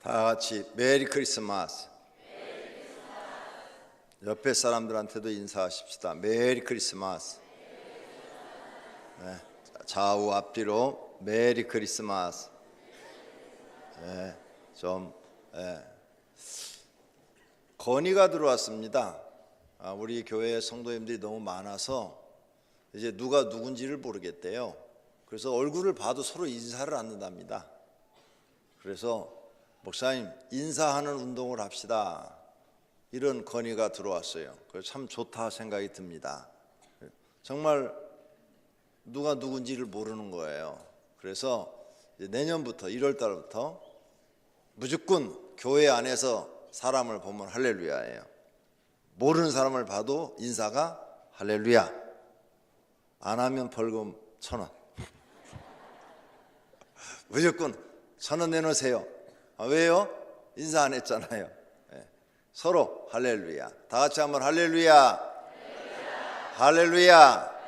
다 같이 메리 크리스마스. 옆에 사람들한테도 인사하십시다. 메리 크리스마스. 네, 좌우 앞뒤로 메리 크리스마스. 네, 건의가 들어왔습니다. 우리 교회 성도님들이 너무 많아서 이제 누가 누군지를 모르겠대요. 그래서 얼굴을 봐도 서로 인사를 않는답니다. 그래서 목사님, 인사하는 운동을 합시다, 이런 건의가 들어왔어요. 그래서 참 좋다 생각이 듭니다. 정말 누가 누군지를 모르는 거예요. 그래서 내년부터 1월 달부터 무조건 교회 안에서 사람을 보면 할렐루야예요. 모르는 사람을 봐도 인사가 할렐루야. 안 하면 벌금 1,000원. 무조건 1,000원 내놓으세요. 왜요? 인사 안 했잖아요. 네. 서로 할렐루야. 다 같이 한번 할렐루야. 할렐루야.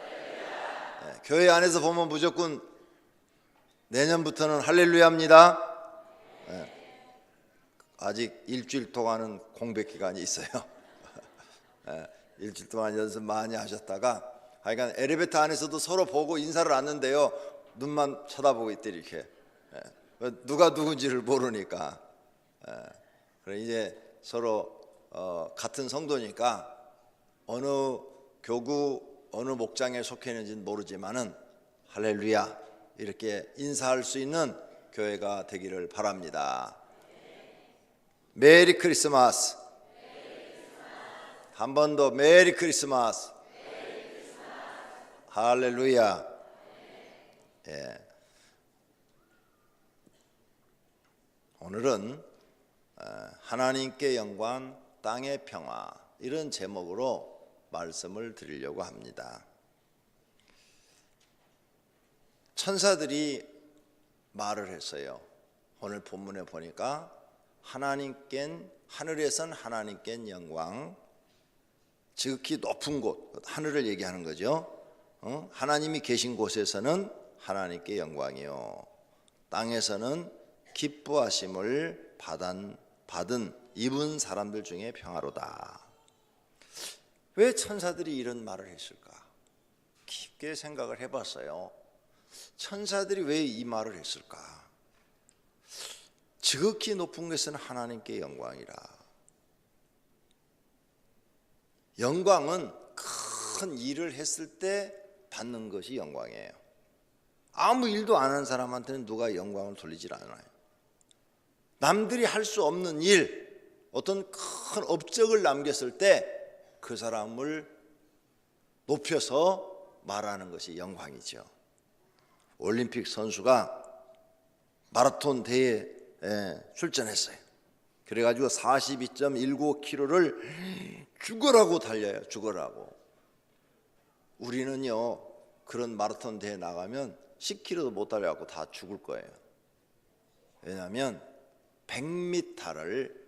네. 교회 안에서 보면 무조건 내년부터는 할렐루야입니다. 네. 아직 일주일 동안은 공백 기간이 있어요. 네. 일주일 동안 연습 많이 하셨다가 하여간 엘리베이터 안에서도 서로 보고 인사를 않는데요, 눈만 쳐다보고 있대 이렇게. 누가 누군지를 모르니까. 그래 이제 서로 같은 성도니까 어느 교구 어느 목장에 속해 있는지는 모르지만은 할렐루야 이렇게 인사할 수 있는 교회가 되기를 바랍니다. 메리 크리스마스. 한 번 더 메리 크리스마스. 할렐루야. 예. 오늘은 하나님께 영광, 땅의 평화, 이런 제목으로 말씀을 드리려고 합니다. 천사들이 말을 했어요. 오늘 본문에 보니까 하늘에선 하나님께 영광, 지극히 높은 곳, 하늘을 얘기하는 거죠. 하나님이 계신 곳에서는 하나님께 영광이요, 땅에서는 기뻐하심을 받은 입은 사람들 중에 평화로다. 왜 천사들이 이런 말을 했을까? 깊게 생각을 해봤어요. 천사들이 왜 이 말을 했을까? 지극히 높은 곳에서는 하나님께 영광이라. 영광은 큰 일을 했을 때 받는 것이 영광이에요. 아무 일도 안 하는 사람한테는 누가 영광을 돌리질 않아요. 남들이 할 수 없는 일, 어떤 큰 업적을 남겼을 때 그 사람을 높여서 말하는 것이 영광이죠. 올림픽 선수가 마라톤 대회에 출전했어요. 그래가지고 42.19km를 죽으라고 달려요. 죽으라고. 우리는요, 그런 마라톤 대회 나가면 10km도 못 달려갖고 다 죽을 거예요. 왜냐하면 100m를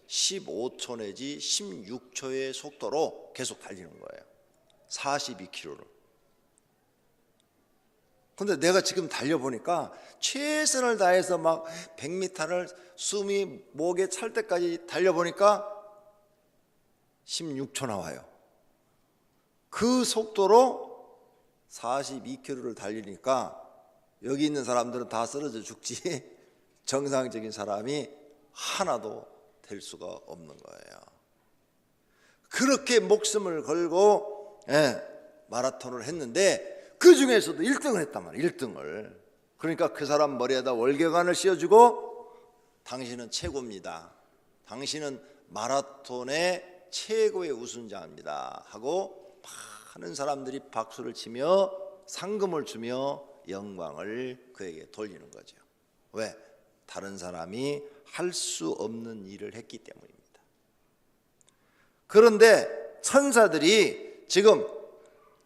15초 내지 16초의 속도로 계속 달리는 거예요. 42km를. 근데 내가 지금 달려보니까 최선을 다해서 막 100m를 숨이 목에 찰 때까지 달려보니까 16초 나와요. 그 속도로 42km를 달리니까 여기 있는 사람들은 다 쓰러져 죽지 정상적인 사람이 하나도 될 수가 없는 거예요. 그렇게 목숨을 걸고 마라톤을 했는데 그 중에서도 1등을 했단 말이에요. 1등을. 그러니까 그 사람 머리에다 월계관을 씌워주고 당신은 최고입니다, 당신은 마라톤의 최고의 우승자입니다 하고 많은 사람들이 박수를 치며 상금을 주며 영광을 그에게 돌리는 거죠. 왜? 다른 사람이 할 수 없는 일을 했기 때문입니다. 그런데 천사들이 지금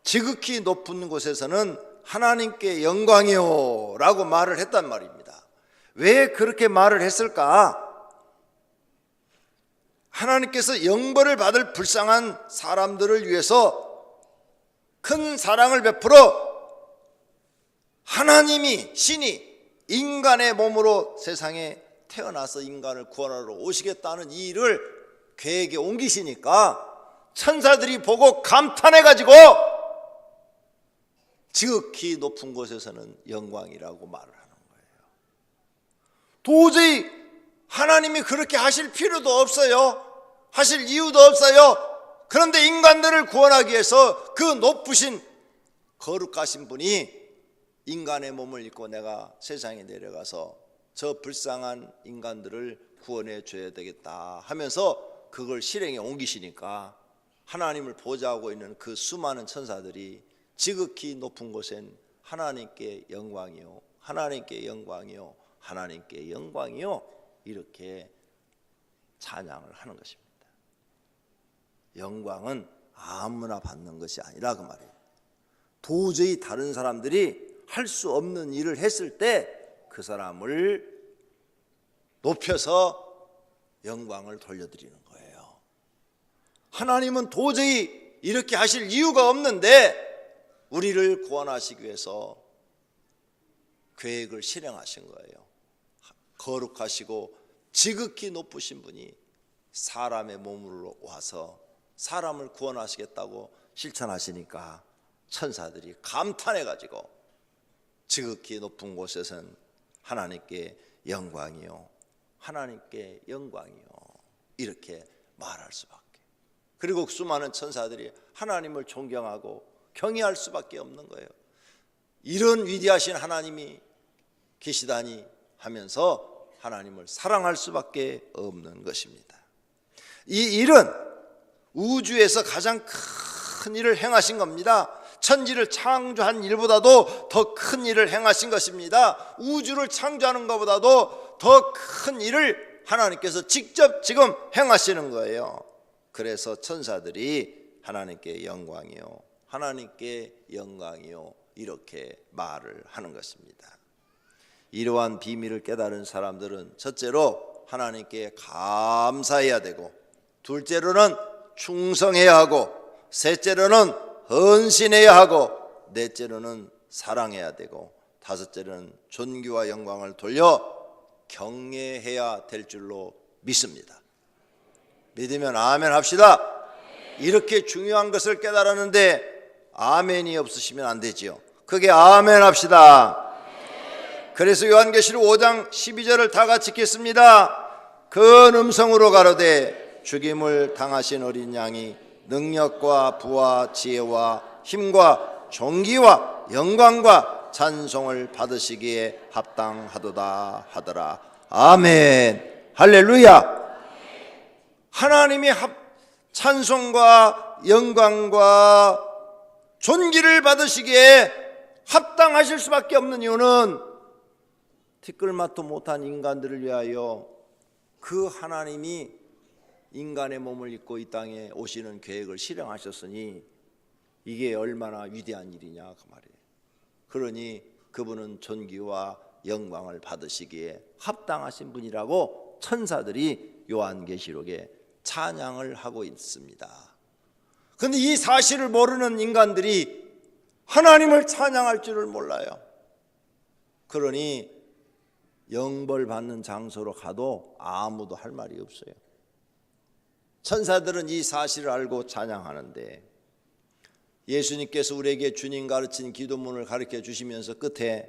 지극히 높은 곳에서는 하나님께 영광이요 라고 말을 했단 말입니다. 왜 그렇게 말을 했을까? 하나님께서 영벌을 받을 불쌍한 사람들을 위해서 큰 사랑을 베풀어 하나님이, 신이 인간의 몸으로 세상에 태어나서 인간을 구원하러 오시겠다는 이 일을 계획에 옮기시니까 천사들이 보고 감탄해가지고 지극히 높은 곳에서는 영광이라고 말을 하는 거예요. 도저히 하나님이 그렇게 하실 필요도 없어요. 하실 이유도 없어요. 그런데 인간들을 구원하기 위해서 그 높으신 거룩하신 분이 인간의 몸을 입고 내가 세상에 내려가서 저 불쌍한 인간들을 구원해 줘야 되겠다 하면서 그걸 실행에 옮기시니까 하나님을 보좌하고 있는 그 수많은 천사들이 지극히 높은 곳엔 하나님께 영광이요, 하나님께 영광이요, 하나님께 영광이요 이렇게 찬양을 하는 것입니다. 영광은 아무나 받는 것이 아니라 그 말이에요. 도저히 다른 사람들이 할 수 없는 일을 했을 때 그 사람을 높여서 영광을 돌려드리는 거예요. 하나님은 도저히 이렇게 하실 이유가 없는데 우리를 구원하시기 위해서 계획을 실행하신 거예요. 거룩하시고 지극히 높으신 분이 사람의 몸으로 와서 사람을 구원하시겠다고 실천하시니까 천사들이 감탄해가지고 지극히 높은 곳에선 하나님께 영광이요, 하나님께 영광이요 이렇게 말할 수밖에. 그리고 수많은 천사들이 하나님을 존경하고 경외할 수밖에 없는 거예요. 이런 위대하신 하나님이 계시다니 하면서 하나님을 사랑할 수밖에 없는 것입니다. 이 일은 우주에서 가장 큰 일을 행하신 겁니다. 천지를 창조한 일보다도 더 큰 일을 행하신 것입니다. 우주를 창조하는 것보다도 더 큰 일을 하나님께서 직접 지금 행하시는 거예요. 그래서 천사들이 하나님께 영광이요, 하나님께 영광이요 이렇게 말을 하는 것입니다. 이러한 비밀을 깨달은 사람들은 첫째로 하나님께 감사해야 되고, 둘째로는 충성해야 하고, 셋째로는 헌신해야 하고, 넷째로는 사랑해야 되고, 다섯째로는 존귀와 영광을 돌려 경외해야 될 줄로 믿습니다. 믿으면 아멘 합시다. 이렇게 중요한 것을 깨달았는데 아멘이 없으시면 안 되지요. 그게 아멘 합시다. 그래서 요한계시록 5장 12절을 다 같이 읽겠습니다. 큰 음성으로 가로되 죽임을 당하신 어린 양이 능력과 부와 지혜와 힘과 존귀와 영광과 찬송을 받으시기에 합당하도다 하더라. 아멘. 할렐루야. 하나님이 찬송과 영광과 존귀를 받으시기에 합당하실 수밖에 없는 이유는 티끌맛도 못한 인간들을 위하여 그 하나님이 인간의 몸을 입고 이 땅에 오시는 계획을 실행하셨으니 이게 얼마나 위대한 일이냐 그 말이에요. 그러니 그분은 존귀와 영광을 받으시기에 합당하신 분이라고 천사들이 요한계시록에 찬양을 하고 있습니다. 그런데 이 사실을 모르는 인간들이 하나님을 찬양할 줄을 몰라요. 그러니 영벌 받는 장소로 가도 아무도 할 말이 없어요. 천사들은 이 사실을 알고 찬양하는데 예수님께서 우리에게 주님 가르친 기도문을 가르쳐 주시면서 끝에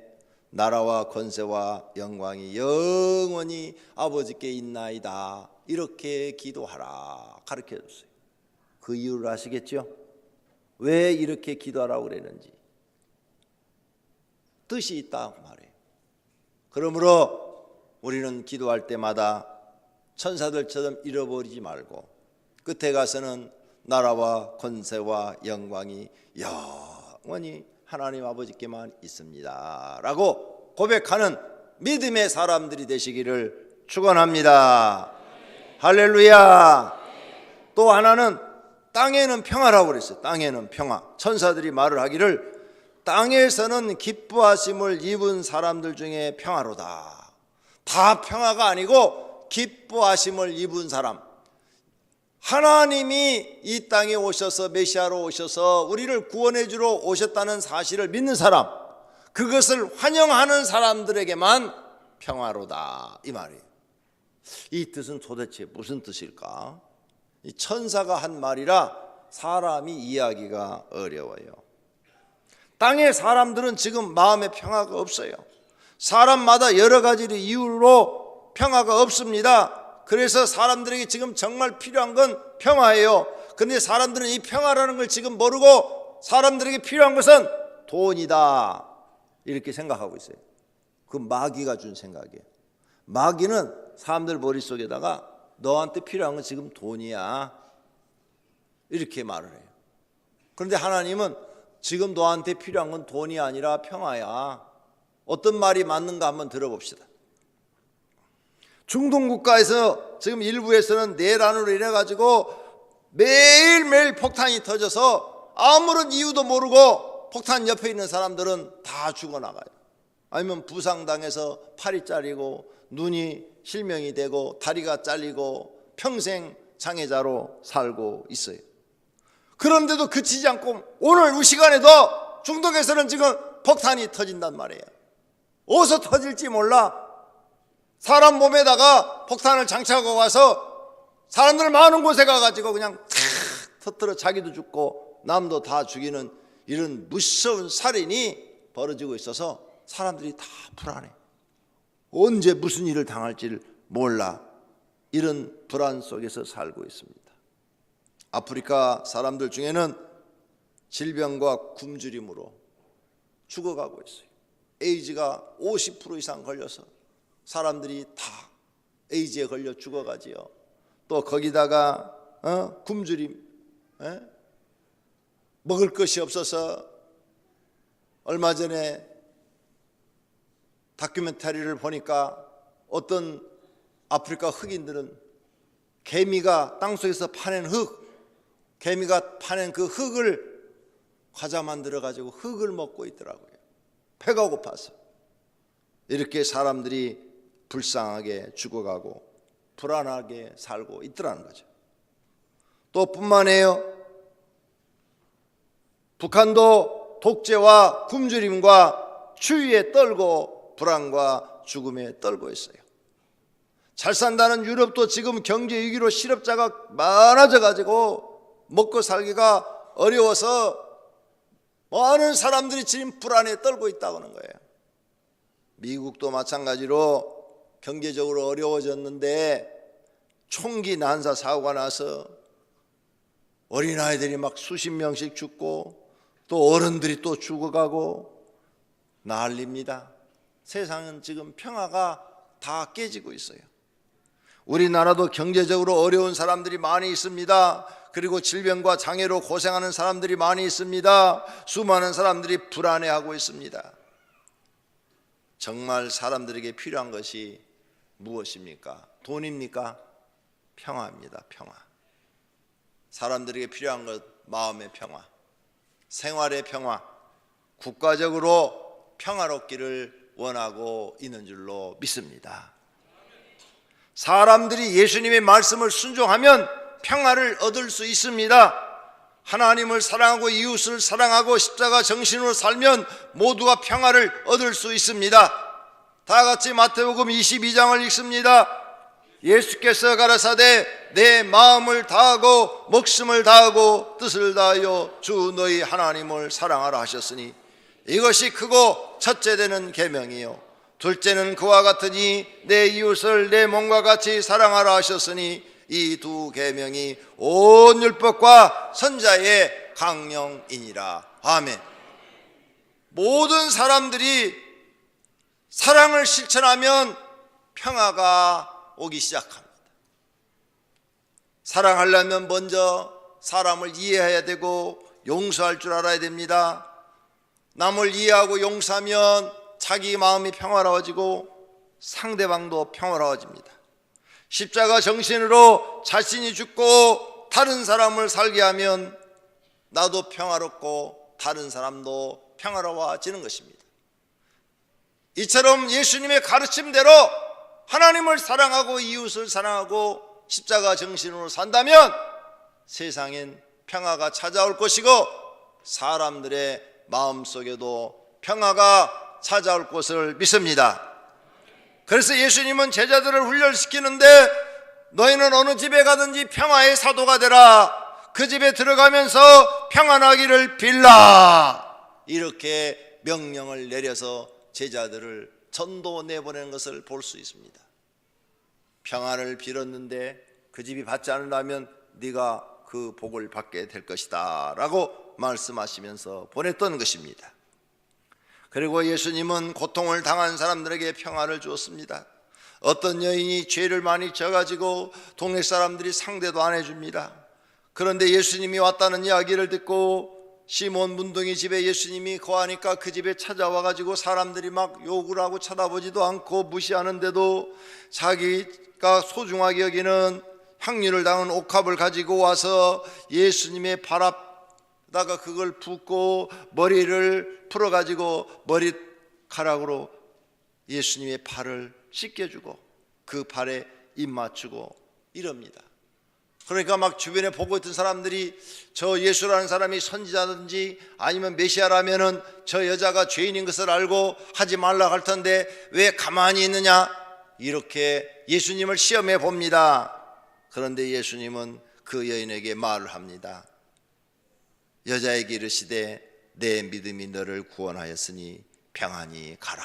나라와 권세와 영광이 영원히 아버지께 있나이다 이렇게 기도하라 가르쳐 줬어요. 그 이유를 아시겠죠? 왜 이렇게 기도하라고 그랬는지 뜻이 있다고 말해요. 그러므로 우리는 기도할 때마다 천사들처럼 잃어버리지 말고 끝에 가서는 나라와 권세와 영광이 영원히 하나님 아버지께만 있습니다 라고 고백하는 믿음의 사람들이 되시기를 축원합니다. 할렐루야. 또 하나는 땅에는 평화라고 그랬어요. 땅에는 평화. 천사들이 말을 하기를 땅에서는 기뻐하심을 입은 사람들 중에 평화로다. 다 평화가 아니고 기뻐하심을 입은 사람, 하나님이 이 땅에 오셔서 메시아로 오셔서 우리를 구원해 주러 오셨다는 사실을 믿는 사람, 그것을 환영하는 사람들에게만 평화로다 이 말이에요. 이 뜻은 도대체 무슨 뜻일까? 이 천사가 한 말이라 사람이 이해하기가 어려워요. 땅의 사람들은 지금 마음의 평화가 없어요. 사람마다 여러 가지 이유로 평화가 없습니다. 그래서 사람들에게 지금 정말 필요한 건 평화예요. 그런데 사람들은 이 평화라는 걸 지금 모르고 사람들에게 필요한 것은 돈이다 이렇게 생각하고 있어요. 그 마귀가 준 생각이에요. 마귀는 사람들 머릿속에다가 너한테 필요한 건 지금 돈이야 이렇게 말을 해요. 그런데 하나님은 지금 너한테 필요한 건 돈이 아니라 평화야. 어떤 말이 맞는가 한번 들어봅시다. 중동 국가에서 지금 일부에서는 내란으로 인해 가지고 매일매일 폭탄이 터져서 아무런 이유도 모르고 폭탄 옆에 있는 사람들은 다 죽어나가요. 아니면 부상당해서 팔이 잘리고 눈이 실명이 되고 다리가 잘리고 평생 장애자로 살고 있어요. 그런데도 그치지 않고 오늘 이 시간에도 중동에서는 지금 폭탄이 터진단 말이에요. 어디서 터질지 몰라. 사람 몸에다가 폭탄을 장착하고 가서 사람들 많은 곳에 가가지고 그냥 터뜨려 자기도 죽고 남도 다 죽이는 이런 무서운 살인이 벌어지고 있어서 사람들이 다 불안해. 언제 무슨 일을 당할지를 몰라. 이런 불안 속에서 살고 있습니다. 아프리카 사람들 중에는 질병과 굶주림으로 죽어가고 있어요. 에이즈가 50% 이상 걸려서 사람들이 다 에이즈에 걸려 죽어가지요. 또 거기다가 굶주림, 먹을 것이 없어서 얼마 전에 다큐멘터리를 보니까 어떤 아프리카 흑인들은 개미가 땅속에서 파낸 개미가 파낸 그 흙을 과자 만들어 가지고 흙을 먹고 있더라고요. 배가 고파서. 이렇게 사람들이 불쌍하게 죽어가고 불안하게 살고 있더라는 거죠. 또 뿐만 아니에요. 북한도 독재와 굶주림과 추위에 떨고 불안과 죽음에 떨고 있어요. 잘 산다는 유럽도 지금 경제 위기로 실업자가 많아져 가지고 먹고 살기가 어려워서 많은 사람들이 지금 불안에 떨고 있다고 하는 거예요. 미국도 마찬가지로 경제적으로 어려워졌는데 총기 난사 사고가 나서 어린아이들이 막 수십 명씩 죽고 또 어른들이 또 죽어가고 난립니다. 세상은 지금 평화가 다 깨지고 있어요. 우리나라도 경제적으로 어려운 사람들이 많이 있습니다. 그리고 질병과 장애로 고생하는 사람들이 많이 있습니다. 수많은 사람들이 불안해하고 있습니다. 정말 사람들에게 필요한 것이 무엇입니까? 돈입니까? 평화입니다. 평화. 사람들에게 필요한 것 마음의 평화, 생활의 평화, 국가적으로 평화롭기를 원하고 있는 줄로 믿습니다. 사람들이 예수님의 말씀을 순종하면 평화를 얻을 수 있습니다. 하나님을 사랑하고 이웃을 사랑하고 십자가 정신으로 살면 모두가 평화를 얻을 수 있습니다. 다 같이 마태복음 22장을 읽습니다. 예수께서 가라사대 내 마음을 다하고 목숨을 다하고 뜻을 다하여 주 너희 하나님을 사랑하라 하셨으니 이것이 크고 첫째 되는 계명이요 둘째는 그와 같으니 내 이웃을 내 몸과 같이 사랑하라 하셨으니 이 두 계명이 온 율법과 선자의 강령이니라. 아멘. 모든 사람들이 사랑을 실천하면 평화가 오기 시작합니다. 사랑하려면 먼저 사람을 이해해야 되고 용서할 줄 알아야 됩니다. 남을 이해하고 용서하면 자기 마음이 평화로워지고 상대방도 평화로워집니다. 십자가 정신으로 자신이 죽고 다른 사람을 살게 하면 나도 평화롭고 다른 사람도 평화로워지는 것입니다. 이처럼 예수님의 가르침대로 하나님을 사랑하고 이웃을 사랑하고 십자가 정신으로 산다면 세상엔 평화가 찾아올 것이고 사람들의 마음속에도 평화가 찾아올 것을 믿습니다. 그래서 예수님은 제자들을 훈련시키는데 너희는 어느 집에 가든지 평화의 사도가 되라. 그 집에 들어가면서 평안하기를 빌라. 이렇게 명령을 내려서 제자들을 전도 내보내는 것을 볼 수 있습니다. 평안을 빌었는데 그 집이 받지 않으려면 네가 그 복을 받게 될 것이다 라고 말씀하시면서 보냈던 것입니다. 그리고 예수님은 고통을 당한 사람들에게 평안을 주었습니다. 어떤 여인이 죄를 많이 져가지고 동네 사람들이 상대도 안 해줍니다. 그런데 예수님이 왔다는 이야기를 듣고 시몬 문둥이 집에 예수님이 거하니까 그 집에 찾아와가지고 사람들이 막 욕을 하고 쳐다보지도 않고 무시하는데도 자기가 소중하게 여기는 향유를 담은 옥합을 가지고 와서 예수님의 발 앞다가 그걸 붓고 머리를 풀어가지고 머리카락으로 예수님의 발을 씻겨주고 그 발에 입 맞추고 이럽니다. 그러니까 막 주변에 보고 있던 사람들이 저 예수라는 사람이 선지자든지 아니면 메시아라면은 저 여자가 죄인인 것을 알고 하지 말라 할 텐데 왜 가만히 있느냐 이렇게 예수님을 시험해 봅니다. 그런데 예수님은 그 여인에게 말을 합니다. 여자에게 이르시되 내 믿음이 너를 구원하였으니 평안히 가라.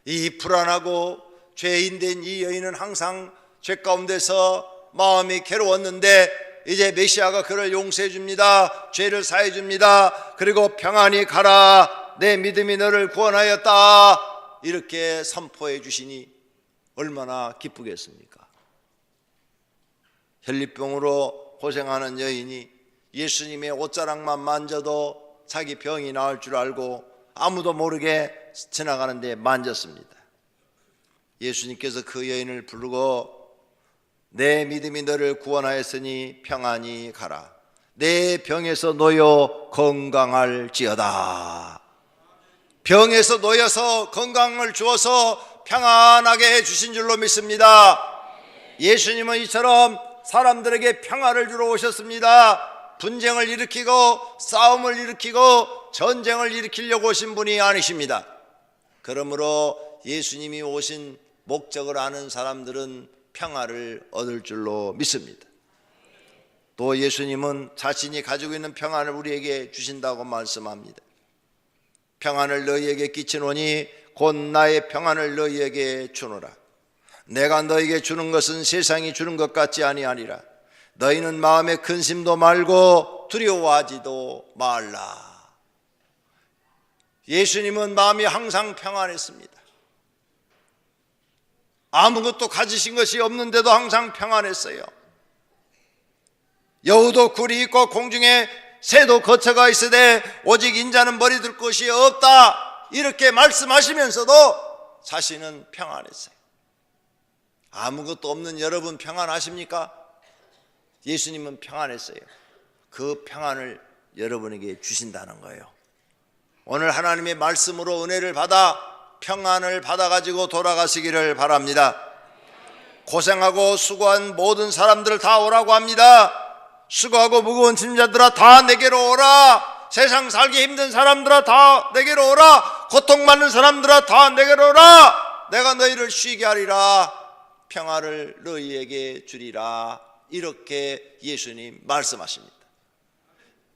이 불안하고 죄인된 이 여인은 항상 죄 가운데서 마음이 괴로웠는데 이제 메시아가 그를 용서해 줍니다. 죄를 사해 줍니다. 그리고 평안히 가라. 내 믿음이 너를 구원하였다. 이렇게 선포해 주시니 얼마나 기쁘겠습니까? 혈리병으로 고생하는 여인이 예수님의 옷자락만 만져도 자기 병이 나을 줄 알고 아무도 모르게 지나가는데 만졌습니다. 예수님께서 그 여인을 부르고 내 믿음이 너를 구원하였으니 평안히 가라. 내 병에서 놓여 건강할지어다. 병에서 놓여서 건강을 주어서 평안하게 해주신 줄로 믿습니다. 예수님은 이처럼 사람들에게 평안을 주러 오셨습니다. 분쟁을 일으키고 싸움을 일으키고 전쟁을 일으키려고 오신 분이 아니십니다. 그러므로 예수님이 오신 목적을 아는 사람들은 평안을 얻을 줄로 믿습니다. 또 예수님은 자신이 가지고 있는 평안을 우리에게 주신다고 말씀합니다. 평안을 너희에게 끼치노니 곧 나의 평안을 너희에게 주노라. 내가 너희에게 주는 것은 세상이 주는 것 같지 아니하니라. 너희는 마음에 근심도 말고 두려워하지도 말라. 예수님은 마음이 항상 평안했습니다. 아무것도 가지신 것이 없는데도 항상 평안했어요. 여우도 굴이 있고 공중에 새도 거처가 있으되 오직 인자는 머리 둘 곳이 없다. 이렇게 말씀하시면서도 자신은 평안했어요. 아무것도 없는 여러분 평안하십니까? 예수님은 평안했어요. 그 평안을 여러분에게 주신다는 거예요. 오늘 하나님의 말씀으로 은혜를 받아 평안을 받아가지고 돌아가시기를 바랍니다. 고생하고 수고한 모든 사람들을 다 오라고 합니다. 수고하고 무거운 짐자들아 다 내게로 오라. 세상 살기 힘든 사람들아 다 내게로 오라. 고통받는 사람들아 다 내게로 오라. 내가 너희를 쉬게 하리라. 평안을 너희에게 주리라. 이렇게 예수님 말씀하십니다.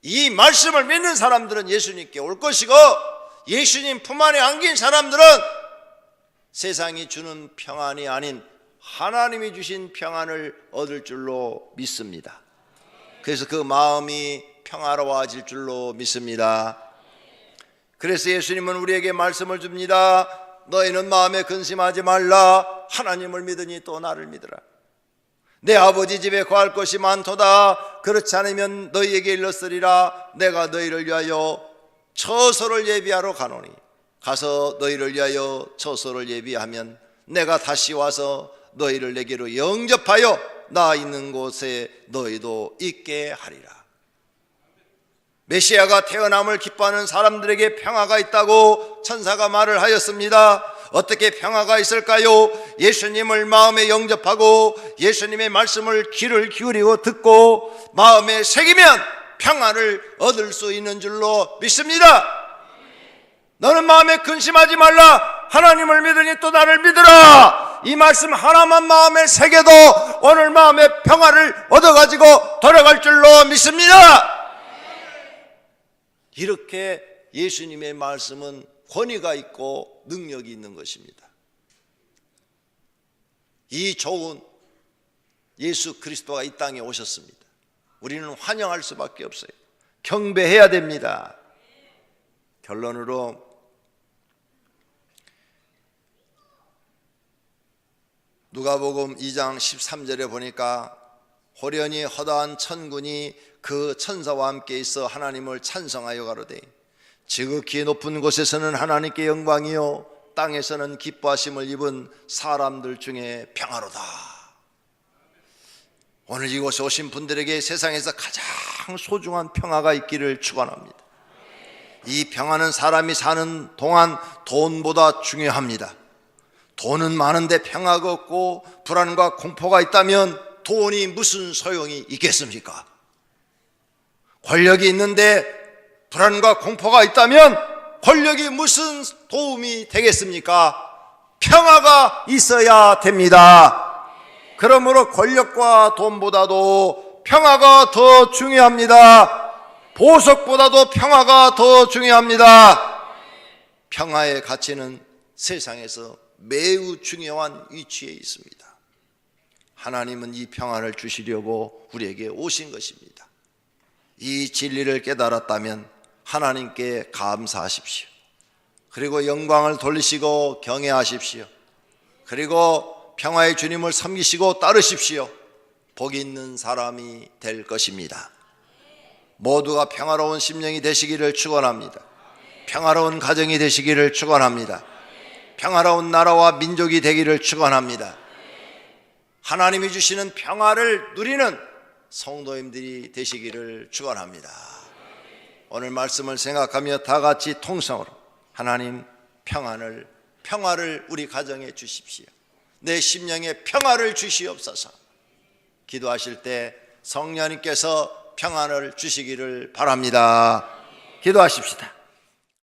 이 말씀을 믿는 사람들은 예수님께 올 것이고 예수님 품 안에 안긴 사람들은 세상이 주는 평안이 아닌 하나님이 주신 평안을 얻을 줄로 믿습니다. 그래서 그 마음이 평화로워질 줄로 믿습니다. 그래서 예수님은 우리에게 말씀을 줍니다. 너희는 마음에 근심하지 말라. 하나님을 믿으니 또 나를 믿으라. 내 아버지 집에 거할 것이 많도다. 그렇지 않으면 너희에게 일렀으리라. 내가 너희를 위하여 처소를 예비하러 가노니 가서 너희를 위하여 처소를 예비하면 내가 다시 와서 너희를 내게로 영접하여 나 있는 곳에 너희도 있게 하리라. 메시아가 태어남을 기뻐하는 사람들에게 평화가 있다고 천사가 말을 하였습니다. 어떻게 평화가 있을까요? 예수님을 마음에 영접하고 예수님의 말씀을 귀를 기울이고 듣고 마음에 새기면 평안을 얻을 수 있는 줄로 믿습니다. 너는 마음에 근심하지 말라. 하나님을 믿으니 또 나를 믿으라. 이 말씀 하나만 마음에 새겨도 오늘 마음의 평화를 얻어가지고 돌아갈 줄로 믿습니다. 이렇게 예수님의 말씀은 권위가 있고 능력이 있는 것입니다. 이 좋은 예수 그리스도가 이 땅에 오셨습니다. 우리는 환영할 수밖에 없어요. 경배해야 됩니다. 결론으로 누가복음 2장 13절에 보니까 호련히 허다한 천군이 그 천사와 함께 있어 하나님을 찬송하여 가로되 지극히 높은 곳에서는 하나님께 영광이요 땅에서는 기뻐하심을 입은 사람들 중에 평화로다. 오늘 이곳에 오신 분들에게 세상에서 가장 소중한 평화가 있기를 축원합니다. 이 평화는 사람이 사는 동안 돈보다 중요합니다. 돈은 많은데 평화가 없고 불안과 공포가 있다면 돈이 무슨 소용이 있겠습니까? 권력이 있는데 불안과 공포가 있다면 권력이 무슨 도움이 되겠습니까? 평화가 있어야 됩니다. 그러므로 권력과 돈보다도 평화가 더 중요합니다. 보석보다도 평화가 더 중요합니다. 평화의 가치는 세상에서 매우 중요한 위치에 있습니다. 하나님은 이 평화를 주시려고 우리에게 오신 것입니다. 이 진리를 깨달았다면 하나님께 감사하십시오. 그리고 영광을 돌리시고 경외하십시오. 그리고 평화의 주님을 섬기시고 따르십시오. 복 있는 사람이 될 것입니다. 모두가 평화로운 심령이 되시기를 축원합니다. 평화로운 가정이 되시기를 축원합니다. 평화로운 나라와 민족이 되기를 축원합니다. 하나님이 주시는 평화를 누리는 성도님들이 되시기를 축원합니다. 오늘 말씀을 생각하며 다 같이 통성으로 하나님 평화를 우리 가정에 주십시오. 내 심령에 평화를 주시옵소서. 기도하실 때 성령님께서 평안을 주시기를 바랍니다. 기도하십시다.